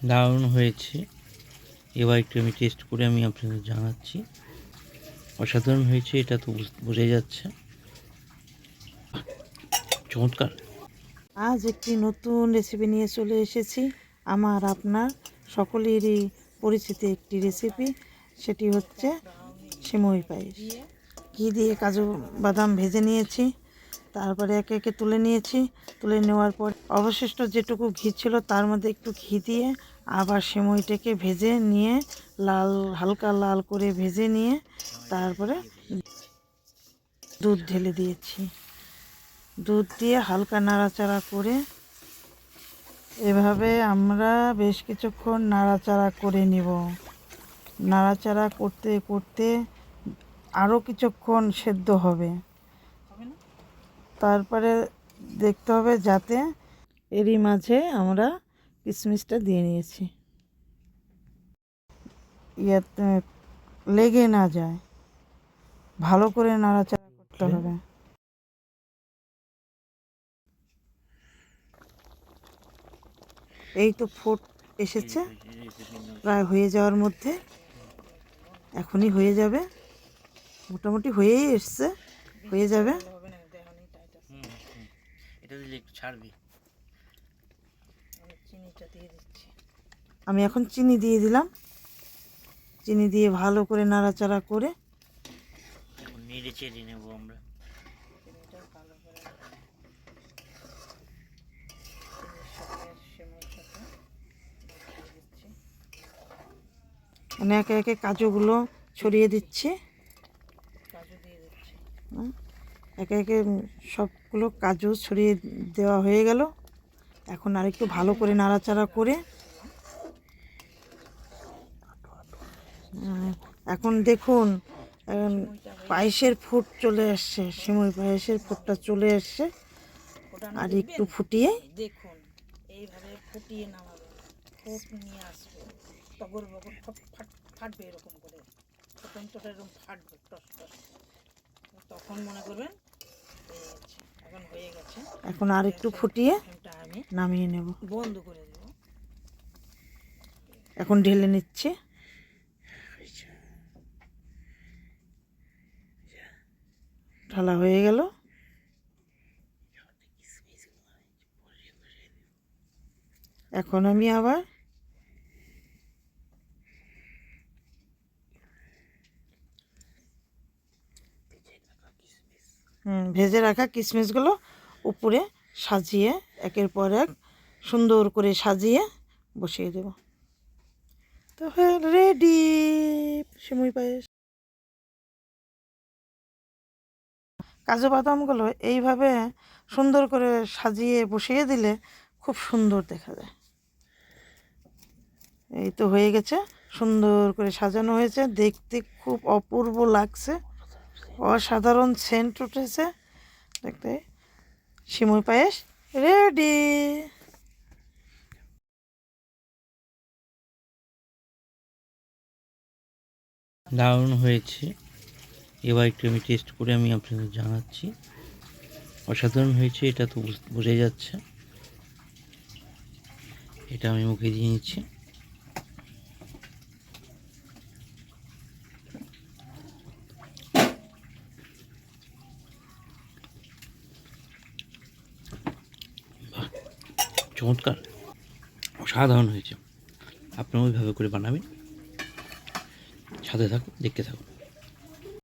দারুণ হয়েছে। এবার একটু আমি টেস্ট করে আমি আপনাদের জানাচ্ছি। অসাধারণ হয়েছে, এটা তো বোঝাই যাচ্ছে। চমৎকার। আজ একটি নতুন রেসিপি নিয়ে চলে এসেছি। আমার আপনার সকলেরই পরিচিত একটি রেসিপি, সেটি হচ্ছে সিমই পায়েস। ঘি দিয়ে কাজু বাদাম ভেজে নিয়েছি, তারপরে একে একে তুলে নিয়েছি। তুলে নেওয়ার পর অবশিষ্ট যেটুকু ঘি ছিল তার মধ্যে একটু ঘি দিয়ে আবার সিমইটাকে ভেজে নিয়ে হালকা লাল করে ভেজে নিয়ে তারপরে দুধ ঢেলে দিয়েছি। দুধ দিয়ে হালকা নাড়াচাড়া করে এভাবে আমরা বেশ কিছুক্ষণ নাড়াচাড়া করে নেব। নাড়াচাড়া করতে করতে আরও কিছুক্ষণ সেদ্ধ হবে। তারপরে দেখতে হবে যাতে এরই মাঝে আমরা কিশমিশটা দিয়ে নিয়েছি, ইয়াতে লেগে না যায়। ভালো করে নাড়াচাড়া করতে হবে। এই তো ফুট এসেছে, প্রায় হয়ে যাওয়ার মধ্যে, এখনই হয়ে যাবে। মোটামুটি হয়েই এসছে, হয়ে যাবে। এটা দিলে একটু ছাড়বি। আমি এখন চিনি দিয়ে দিলাম। চিনি দিয়ে ভালো করে নাড়াচাড়া করে নেড়ে চেড়ে নেবো আমরা। মানে একে একে কাজুগুলো ছড়িয়ে দিচ্ছি। একে একে সবগুলো কাজু ছড়িয়ে দেওয়া হয়ে গেল। এখন আরেকটু ভালো করে নাড়াচাড়া করে এখন দেখুন পায়েসের ফুট চলে আসছে, সিমই পায়েসের ফুটটা চলে আসছে। আর একটু ফুটিয়ে দেখুন এইভাবে ফুটিয়ে নামাবেন, ফুট নিয়ে আসবে, টগর বগর ফাটবে এরকম করে, ফোটনটা এরকম ফাটবে টস টস, তখন মনে করবেন হয়ে গেছে। এখন হয়ে গেছে, এখন আর একটু ফুটিয়ে আমি নামিয়ে নেব। বন্ধ করে দেব। এখন ঢেলে নিচ্ছি। ঢালা হয়ে গেল। এখন আমি আবার ভেজে রাখা কিশমিশগুলো উপরে সাজিয়ে একের পর এক সুন্দর করে সাজিয়ে বসিয়ে দেব। তো রেডি সিমই পায়েস। কাজু বাদামগুলো এইভাবে সুন্দর করে সাজিয়ে বসিয়ে দিলে খুব সুন্দর দেখা যায়। এই তো হয়ে গেছে, সুন্দর করে সাজানো হয়েছে, দেখতে খুব অপূর্ব লাগছে, অসাধারণ সেন্ট উঠেছে। দেখতে সিমই পায়েস রেডি। দারুণ হয়েছে। এবার একটু আমি টেস্ট করে আমি আপনাদের জানাচ্ছি। অসাধারণ হয়েছে, এটা তো বোঝাই যাচ্ছে। এটা আমি মুখে দিয়ে নিচ্ছি। চমৎকার, অসাধারণ হয়েছে। আপনারা ওইভাবে করে বানাবেন। সাথে থাকুন, দেখতে থাকুন।